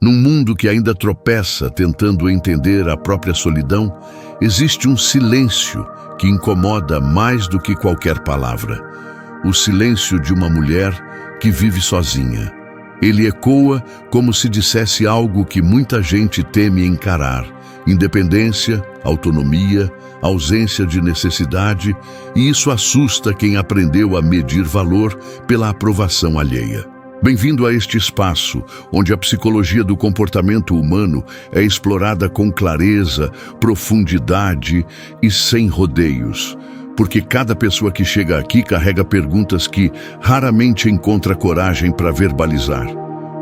Num mundo que ainda tropeça tentando entender a própria solidão, existe um silêncio que incomoda mais do que qualquer palavra. O silêncio de uma mulher que vive sozinha. Ele ecoa como se dissesse algo que muita gente teme encarar: independência, autonomia, ausência de necessidade, e isso assusta quem aprendeu a medir valor pela aprovação alheia. Bem-vindo a este espaço, onde a psicologia do comportamento humano é explorada com clareza, profundidade e sem rodeios. Porque cada pessoa que chega aqui carrega perguntas que raramente encontra coragem para verbalizar.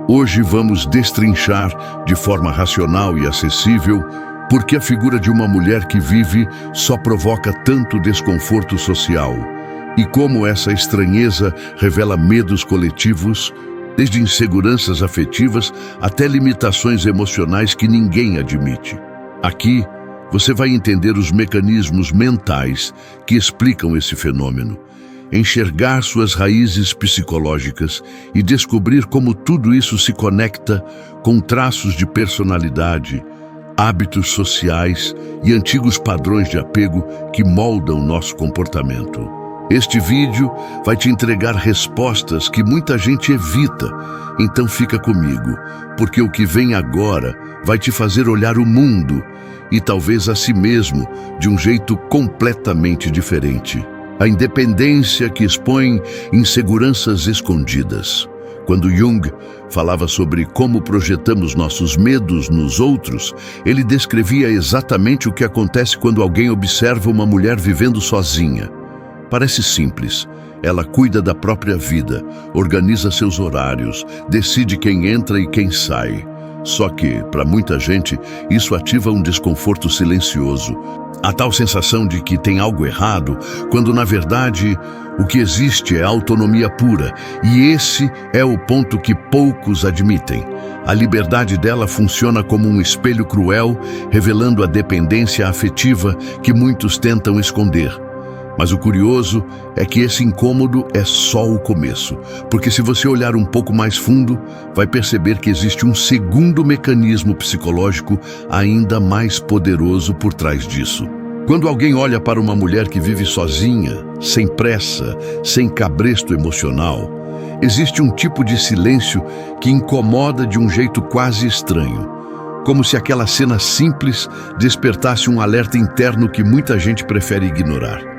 Hoje vamos destrinchar, de forma racional e acessível, por que a figura de uma mulher que vive só provoca tanto desconforto social e como essa estranheza revela medos coletivos, desde inseguranças afetivas até limitações emocionais que ninguém admite. Aqui, você vai entender os mecanismos mentais que explicam esse fenômeno, enxergar suas raízes psicológicas e descobrir como tudo isso se conecta com traços de personalidade, hábitos sociais e antigos padrões de apego que moldam nosso comportamento. Este vídeo vai te entregar respostas que muita gente evita, então fica comigo, porque o que vem agora vai te fazer olhar o mundo e talvez a si mesmo de um jeito completamente diferente. A independência que expõe inseguranças escondidas. Quando Jung falava sobre como projetamos nossos medos nos outros, ele descrevia exatamente o que acontece quando alguém observa uma mulher vivendo sozinha. Parece simples. Ela cuida da própria vida, organiza seus horários, decide quem entra e quem sai. Só que, para muita gente, isso ativa um desconforto silencioso. A tal sensação de que tem algo errado, quando na verdade o que existe é autonomia pura. E esse é o ponto que poucos admitem. A liberdade dela funciona como um espelho cruel, revelando a dependência afetiva que muitos tentam esconder. Mas o curioso é que esse incômodo é só o começo, porque se você olhar um pouco mais fundo, vai perceber que existe um segundo mecanismo psicológico ainda mais poderoso por trás disso. Quando alguém olha para uma mulher que vive sozinha, sem pressa, sem cabresto emocional, existe um tipo de silêncio que incomoda de um jeito quase estranho, como se aquela cena simples despertasse um alerta interno que muita gente prefere ignorar.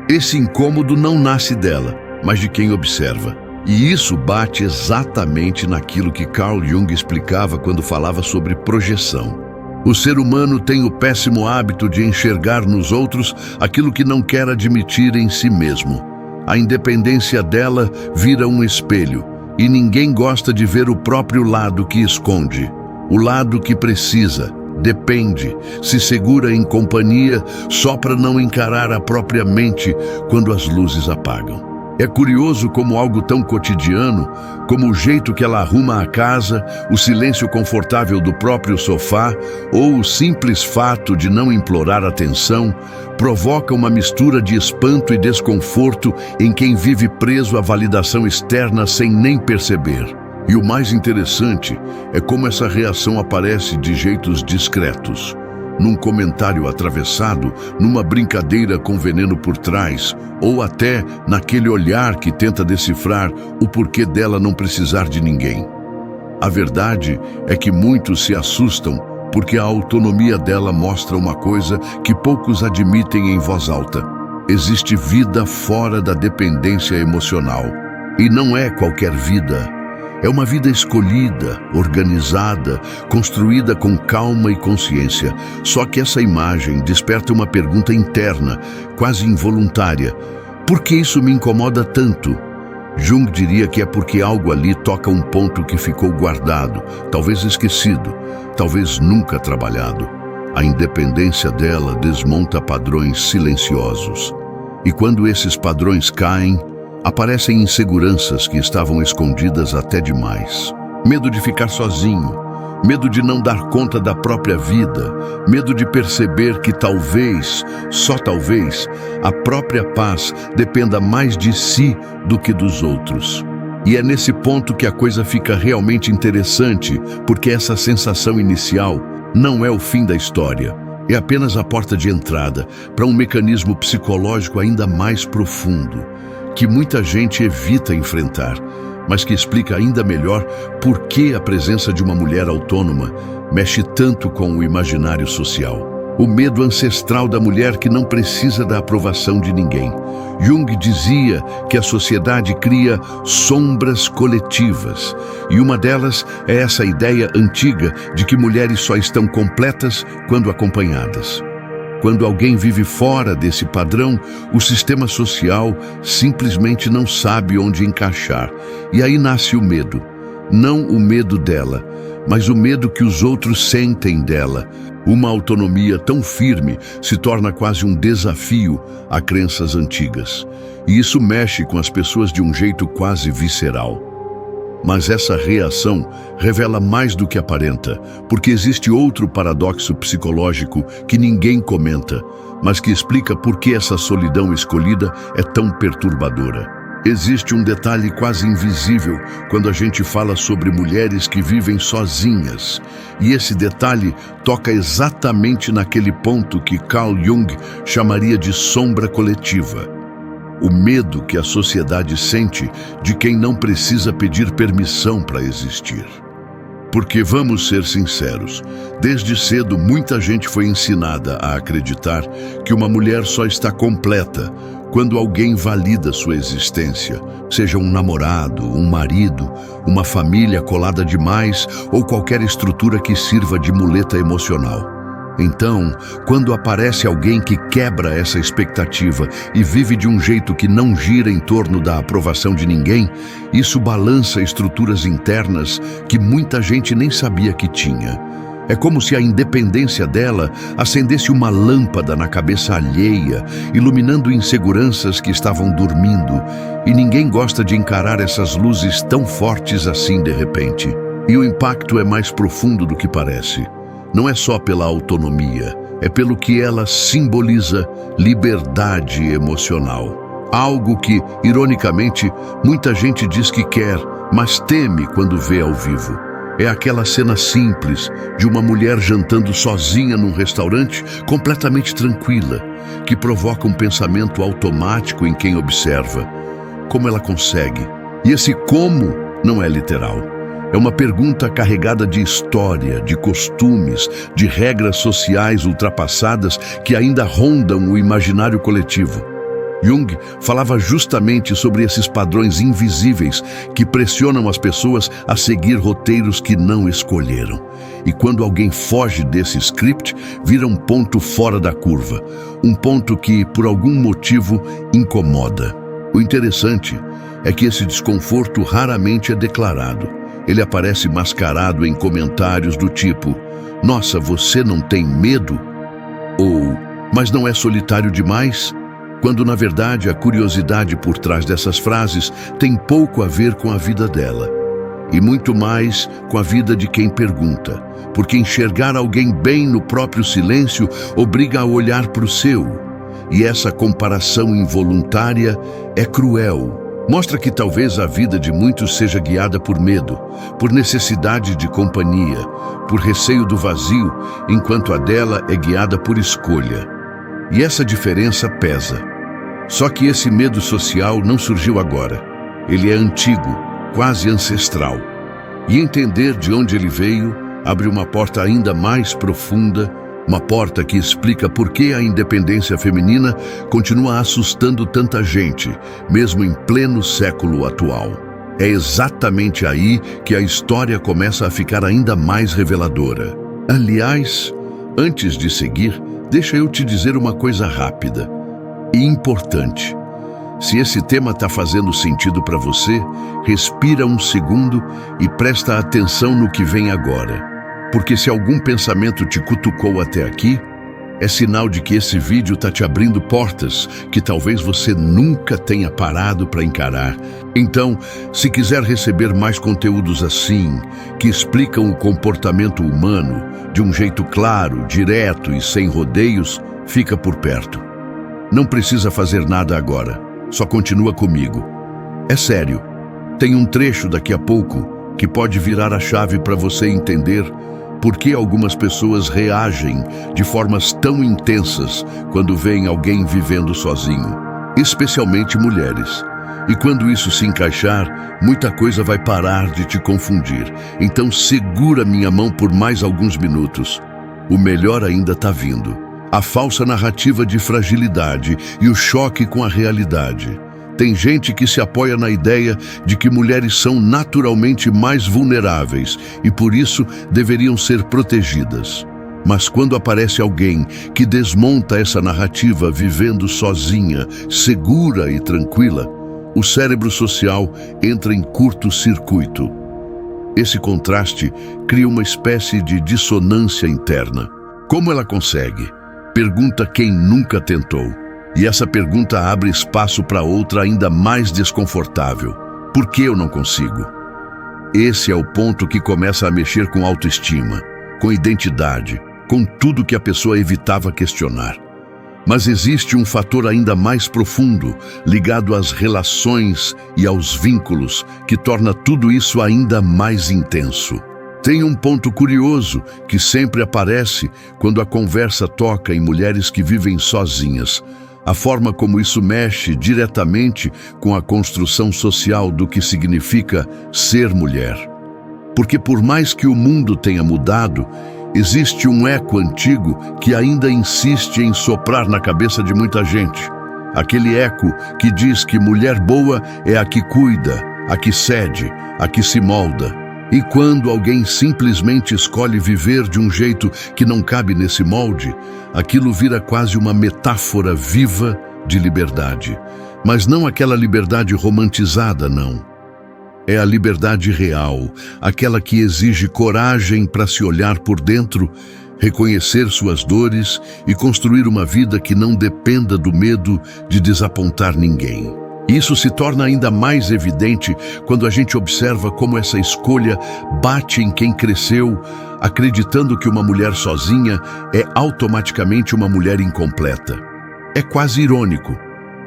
Esse incômodo não nasce dela, mas de quem observa. E isso bate exatamente naquilo que Carl Jung explicava quando falava sobre projeção. O ser humano tem o péssimo hábito de enxergar nos outros aquilo que não quer admitir em si mesmo. A independência dela vira um espelho, e ninguém gosta de ver o próprio lado que esconde, o lado que precisa, depende, se segura em companhia só para não encarar a própria mente quando as luzes apagam. É curioso como algo tão cotidiano, como o jeito que ela arruma a casa, o silêncio confortável do próprio sofá ou o simples fato de não implorar atenção, provoca uma mistura de espanto e desconforto em quem vive preso à validação externa sem nem perceber. E o mais interessante é como essa reação aparece de jeitos discretos. Num comentário atravessado, numa brincadeira com veneno por trás, ou até naquele olhar que tenta decifrar o porquê dela não precisar de ninguém. A verdade é que muitos se assustam porque a autonomia dela mostra uma coisa que poucos admitem em voz alta. Existe vida fora da dependência emocional. E não é qualquer vida. É uma vida escolhida, organizada, construída com calma e consciência. Só que essa imagem desperta uma pergunta interna, quase involuntária. Por que isso me incomoda tanto? Jung diria que é porque algo ali toca um ponto que ficou guardado, talvez esquecido, talvez nunca trabalhado. A independência dela desmonta padrões silenciosos. E quando esses padrões caem, aparecem inseguranças que estavam escondidas até demais. Medo de ficar sozinho, medo de não dar conta da própria vida, medo de perceber que talvez, só talvez, a própria paz dependa mais de si do que dos outros. E é nesse ponto que a coisa fica realmente interessante, porque essa sensação inicial não é o fim da história. É apenas a porta de entrada para um mecanismo psicológico ainda mais profundo, que muita gente evita enfrentar, mas que explica ainda melhor por que a presença de uma mulher autônoma mexe tanto com o imaginário social. O medo ancestral da mulher que não precisa da aprovação de ninguém. Jung dizia que a sociedade cria sombras coletivas, e uma delas é essa ideia antiga de que mulheres só estão completas quando acompanhadas. Quando alguém vive fora desse padrão, o sistema social simplesmente não sabe onde encaixar. E aí nasce o medo. Não o medo dela, mas o medo que os outros sentem dela. Uma autonomia tão firme se torna quase um desafio a crenças antigas. E isso mexe com as pessoas de um jeito quase visceral. Mas essa reação revela mais do que aparenta, porque existe outro paradoxo psicológico que ninguém comenta, mas que explica por que essa solidão escolhida é tão perturbadora. Existe um detalhe quase invisível quando a gente fala sobre mulheres que vivem sozinhas. E esse detalhe toca exatamente naquele ponto que Carl Jung chamaria de sombra coletiva. O medo que a sociedade sente de quem não precisa pedir permissão para existir. Porque, vamos ser sinceros, desde cedo muita gente foi ensinada a acreditar que uma mulher só está completa quando alguém valida sua existência, seja um namorado, um marido, uma família colada demais ou qualquer estrutura que sirva de muleta emocional. Então, quando aparece alguém que quebra essa expectativa e vive de um jeito que não gira em torno da aprovação de ninguém, isso balança estruturas internas que muita gente nem sabia que tinha. É como se a independência dela acendesse uma lâmpada na cabeça alheia, iluminando inseguranças que estavam dormindo, e ninguém gosta de encarar essas luzes tão fortes assim de repente. E o impacto é mais profundo do que parece. Não é só pela autonomia, é pelo que ela simboliza: liberdade emocional. Algo que, ironicamente, muita gente diz que quer, mas teme quando vê ao vivo. É aquela cena simples de uma mulher jantando sozinha num restaurante, completamente tranquila, que provoca um pensamento automático em quem observa. Como ela consegue? E esse como não é literal. É uma pergunta carregada de história, de costumes, de regras sociais ultrapassadas que ainda rondam o imaginário coletivo. Jung falava justamente sobre esses padrões invisíveis que pressionam as pessoas a seguir roteiros que não escolheram. E quando alguém foge desse script, vira um ponto fora da curva, um ponto que, por algum motivo, incomoda. O interessante é que esse desconforto raramente é declarado. Ele aparece mascarado em comentários do tipo: "Nossa, você não tem medo?" Ou "Mas não é solitário demais?" Quando, na verdade, a curiosidade por trás dessas frases tem pouco a ver com a vida dela, e muito mais com a vida de quem pergunta, porque enxergar alguém bem no próprio silêncio obriga a olhar para o seu, e essa comparação involuntária é cruel. Mostra que talvez a vida de muitos seja guiada por medo, por necessidade de companhia, por receio do vazio, enquanto a dela é guiada por escolha. E essa diferença pesa. Só que esse medo social não surgiu agora. Ele é antigo, quase ancestral. E entender de onde ele veio abre uma porta ainda mais profunda, uma porta que explica por que a independência feminina continua assustando tanta gente, mesmo em pleno século atual. É exatamente aí que a história começa a ficar ainda mais reveladora. Aliás, antes de seguir, deixa eu te dizer uma coisa rápida e importante. Se esse tema está fazendo sentido para você, respira um segundo e presta atenção no que vem agora. Porque se algum pensamento te cutucou até aqui, é sinal de que esse vídeo está te abrindo portas que talvez você nunca tenha parado para encarar. Então, se quiser receber mais conteúdos assim, que explicam o comportamento humano de um jeito claro, direto e sem rodeios, fica por perto. Não precisa fazer nada agora, só continua comigo. É sério, Tem um trecho daqui a pouco que pode virar a chave para você entender por que algumas pessoas reagem de formas tão intensas quando veem alguém vivendo sozinho, especialmente mulheres. E quando isso se encaixar, muita coisa vai parar de te confundir. Então segura minha mão por mais alguns minutos. O melhor ainda está vindo. A falsa narrativa de fragilidade e o choque com a realidade. Tem gente que se apoia na ideia de que mulheres são naturalmente mais vulneráveis e por isso deveriam ser protegidas. Mas quando aparece alguém que desmonta essa narrativa vivendo sozinha, segura e tranquila, o cérebro social entra em curto-circuito. Esse contraste cria uma espécie de dissonância interna. Como ela consegue? Pergunta quem nunca tentou. E essa pergunta abre espaço para outra ainda mais desconfortável. Por que eu não consigo? Esse é o ponto que começa a mexer com autoestima, com identidade, com tudo que a pessoa evitava questionar. Mas existe um fator ainda mais profundo, ligado às relações e aos vínculos, que torna tudo isso ainda mais intenso. Tem um ponto curioso que sempre aparece quando a conversa toca em mulheres que vivem sozinhas. A forma como isso mexe diretamente com a construção social do que significa ser mulher. Porque por mais que o mundo tenha mudado, existe um eco antigo que ainda insiste em soprar na cabeça de muita gente. Aquele eco que diz que mulher boa é a que cuida, a que cede, a que se molda. E quando alguém simplesmente escolhe viver de um jeito que não cabe nesse molde, aquilo vira quase uma metáfora viva de liberdade. Mas não aquela liberdade romantizada, não. É a liberdade real, aquela que exige coragem para se olhar por dentro, reconhecer suas dores e construir uma vida que não dependa do medo de desapontar ninguém. Isso se torna ainda mais evidente quando a gente observa como essa escolha bate em quem cresceu, acreditando que uma mulher sozinha é automaticamente uma mulher incompleta. É quase irônico,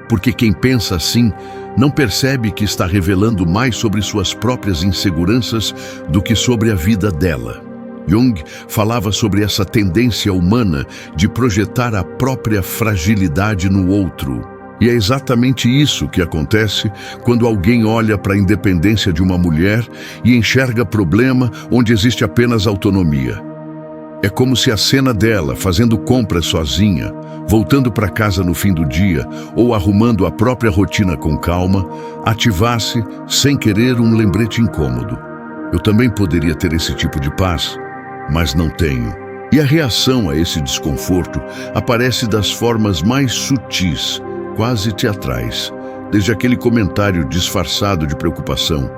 porque quem pensa assim não percebe que está revelando mais sobre suas próprias inseguranças do que sobre a vida dela. Jung falava sobre essa tendência humana de projetar a própria fragilidade no outro. E é exatamente isso que acontece quando alguém olha para a independência de uma mulher e enxerga problema onde existe apenas autonomia. É como se a cena dela fazendo compras sozinha, voltando para casa no fim do dia ou arrumando a própria rotina com calma, ativasse, sem querer, um lembrete incômodo. Eu também poderia ter esse tipo de paz, mas não tenho. E a reação a esse desconforto aparece das formas mais sutis, quase teatrais, desde aquele comentário disfarçado de preocupação.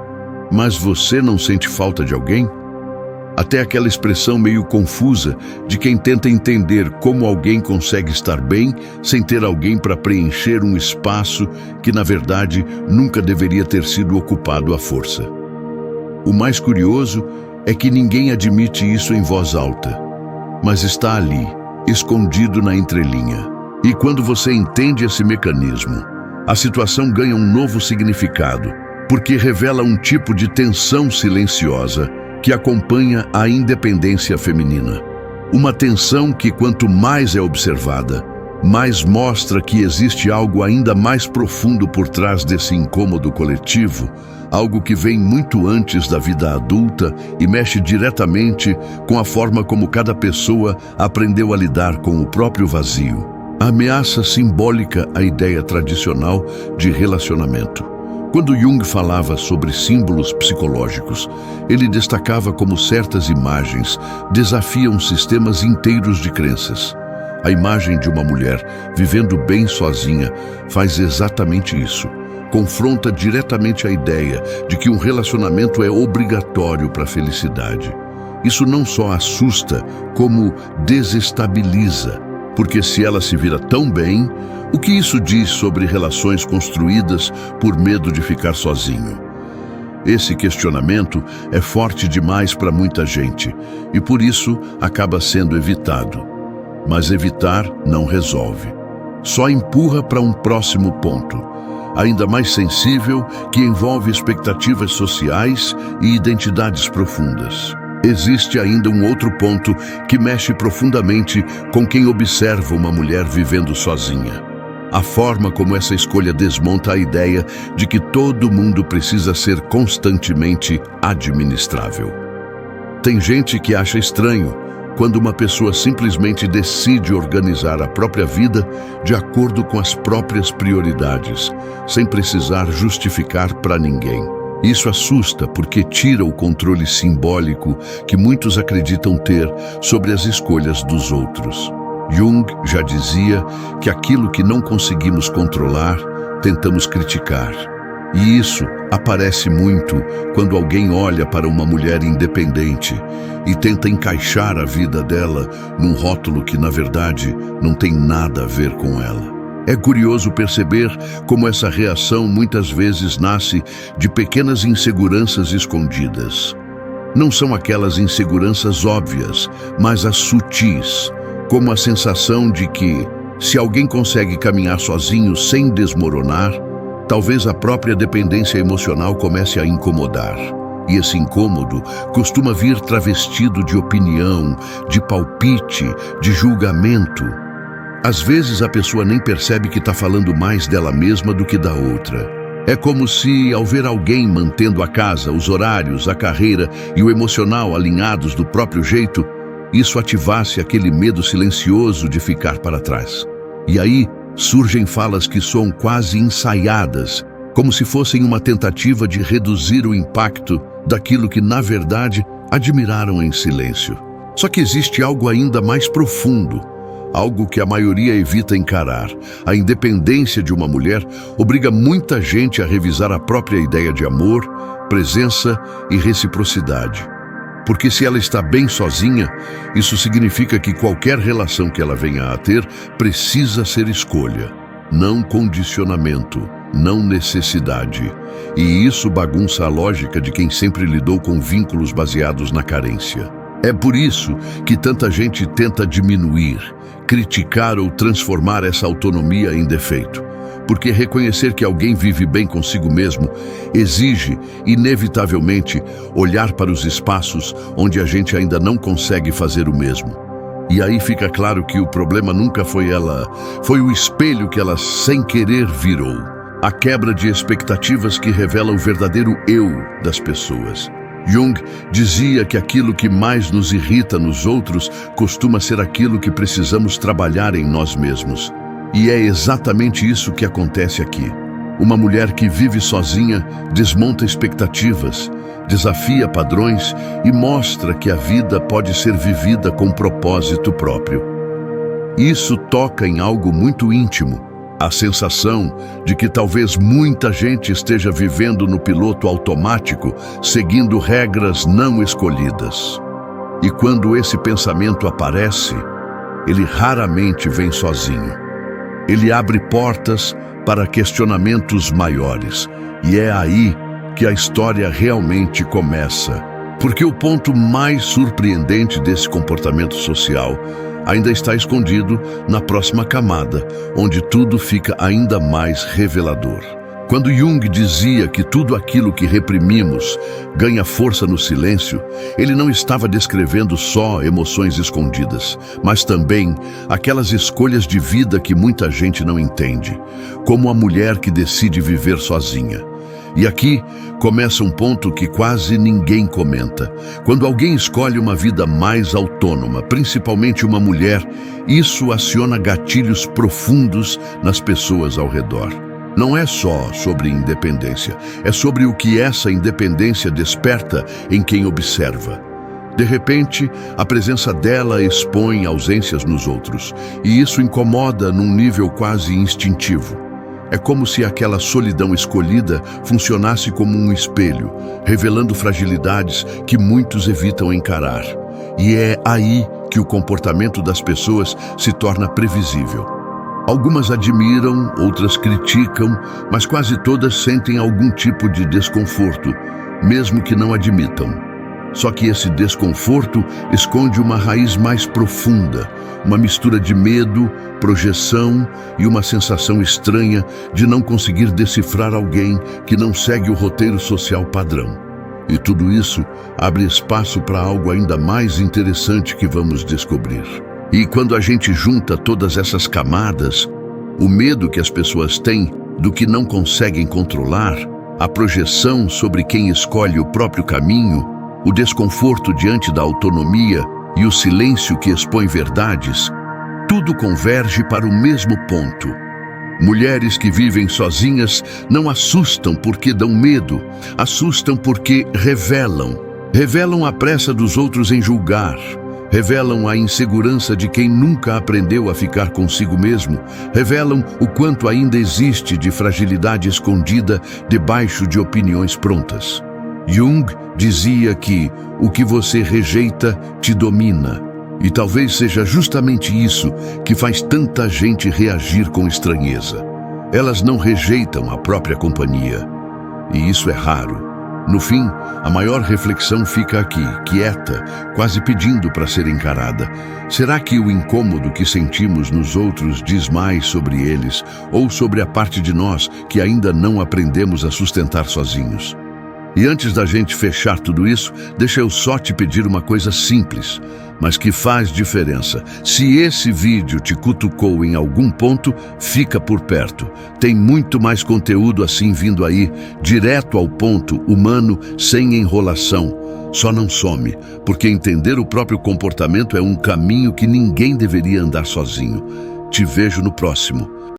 Mas você não sente falta de alguém? Até aquela expressão meio confusa de quem tenta entender como alguém consegue estar bem sem ter alguém para preencher um espaço que, na verdade, nunca deveria ter sido ocupado à força. O mais curioso é que ninguém admite isso em voz alta, mas está ali, escondido na entrelinha. E quando você entende esse mecanismo, a situação ganha um novo significado, porque revela um tipo de tensão silenciosa que acompanha a independência feminina. Uma tensão que, quanto mais é observada, mais mostra que existe algo ainda mais profundo por trás desse incômodo coletivo, algo que vem muito antes da vida adulta e mexe diretamente com a forma como cada pessoa aprendeu a lidar com o próprio vazio. Ameaça simbólica à ideia tradicional de relacionamento. Quando Jung falava sobre símbolos psicológicos, ele destacava como certas imagens desafiam sistemas inteiros de crenças. A imagem de uma mulher vivendo bem sozinha faz exatamente isso. Confronta diretamente a ideia de que um relacionamento é obrigatório para a felicidade. Isso não só assusta, como desestabiliza. Porque se ela se vira tão bem, o que isso diz sobre relações construídas por medo de ficar sozinho? Esse questionamento é forte demais para muita gente e por isso acaba sendo evitado. Mas evitar não resolve. Só empurra para um próximo ponto. ainda mais sensível, que envolve expectativas sociais e identidades profundas. Existe ainda um outro ponto que mexe profundamente com quem observa uma mulher vivendo sozinha. A forma como essa escolha desmonta a ideia de que todo mundo precisa ser constantemente administrável. Tem gente que acha estranho quando uma pessoa simplesmente decide organizar a própria vida de acordo com as próprias prioridades, sem precisar justificar para ninguém. Isso assusta porque tira o controle simbólico que muitos acreditam ter sobre as escolhas dos outros. Jung já dizia que aquilo que não conseguimos controlar, tentamos criticar. E isso aparece muito quando alguém olha para uma mulher independente e tenta encaixar a vida dela num rótulo que, na verdade, não tem nada a ver com ela. É curioso perceber como essa reação muitas vezes nasce de pequenas inseguranças escondidas. Não são aquelas inseguranças óbvias, mas as sutis, como a sensação de que, se alguém consegue caminhar sozinho sem desmoronar, talvez a própria dependência emocional comece a incomodar. E esse incômodo costuma vir travestido de opinião, de palpite, de julgamento. Às vezes a pessoa nem percebe que está falando mais dela mesma do que da outra. É como se, ao ver alguém mantendo a casa, os horários, a carreira e o emocional alinhados do próprio jeito, isso ativasse aquele medo silencioso de ficar para trás. E aí surgem falas que soam quase ensaiadas, como se fossem uma tentativa de reduzir o impacto daquilo que, na verdade, admiraram em silêncio. Só que existe algo ainda mais profundo, algo que a maioria evita encarar. A independência de uma mulher obriga muita gente a revisar a própria ideia de amor, presença e reciprocidade. Porque se ela está bem sozinha, isso significa que qualquer relação que ela venha a ter precisa ser escolha, não condicionamento, não necessidade. E isso bagunça a lógica de quem sempre lidou com vínculos baseados na carência. É por isso que tanta gente tenta diminuir, criticar ou transformar essa autonomia em defeito. Porque reconhecer que alguém vive bem consigo mesmo exige, inevitavelmente, olhar para os espaços onde a gente ainda não consegue fazer o mesmo. E aí fica claro que o problema nunca foi ela, foi o espelho que ela sem querer virou. A quebra de expectativas que revela o verdadeiro eu das pessoas. Jung dizia que aquilo que mais nos irrita nos outros costuma ser aquilo que precisamos trabalhar em nós mesmos. E é exatamente isso que acontece aqui. Uma mulher que vive sozinha desmonta expectativas, desafia padrões e mostra que a vida pode ser vivida com propósito próprio. Isso toca em algo muito íntimo, a sensação de que talvez muita gente esteja vivendo no piloto automático, seguindo regras não escolhidas. E quando esse pensamento aparece, ele raramente vem sozinho. Ele abre portas para questionamentos maiores. E é aí que a história realmente começa. Porque o ponto mais surpreendente desse comportamento social ainda está escondido na próxima camada, onde tudo fica ainda mais revelador. Quando Jung dizia que tudo aquilo que reprimimos ganha força no silêncio, ele não estava descrevendo só emoções escondidas, mas também aquelas escolhas de vida que muita gente não entende, como a mulher que decide viver sozinha. E aqui começa um ponto que quase ninguém comenta. Quando alguém escolhe uma vida mais autônoma, principalmente uma mulher, isso aciona gatilhos profundos nas pessoas ao redor. Não é só sobre independência, é sobre o que essa independência desperta em quem observa. De repente, a presença dela expõe ausências nos outros, e isso incomoda num nível quase instintivo. É como se aquela solidão escolhida funcionasse como um espelho, revelando fragilidades que muitos evitam encarar. E é aí que o comportamento das pessoas se torna previsível. Algumas admiram, outras criticam, mas quase todas sentem algum tipo de desconforto, mesmo que não admitam. Só que esse desconforto esconde uma raiz mais profunda, uma mistura de medo, projeção e uma sensação estranha de não conseguir decifrar alguém que não segue o roteiro social padrão. E tudo isso abre espaço para algo ainda mais interessante que vamos descobrir. E quando a gente junta todas essas camadas, o medo que as pessoas têm do que não conseguem controlar, a projeção sobre quem escolhe o próprio caminho, o desconforto diante da autonomia e o silêncio que expõe verdades, tudo converge para o mesmo ponto. Mulheres que vivem sozinhas não assustam porque dão medo, assustam porque revelam. Revelam a pressa dos outros em julgar, revelam a insegurança de quem nunca aprendeu a ficar consigo mesmo, revelam o quanto ainda existe de fragilidade escondida debaixo de opiniões prontas. Jung dizia que o que você rejeita te domina, e talvez seja justamente isso que faz tanta gente reagir com estranheza. Elas não rejeitam a própria companhia, e isso é raro. No fim, a maior reflexão fica aqui, quieta, quase pedindo para ser encarada. Será que o incômodo que sentimos nos outros diz mais sobre eles ou sobre a parte de nós que ainda não aprendemos a sustentar sozinhos? E antes da gente fechar tudo isso, deixa eu só te pedir uma coisa simples, mas que faz diferença. Se esse vídeo te cutucou em algum ponto, fica por perto. Tem muito mais conteúdo assim vindo aí, direto ao ponto, humano, sem enrolação. Só não some, porque entender o próprio comportamento é um caminho que ninguém deveria andar sozinho. Te vejo no próximo.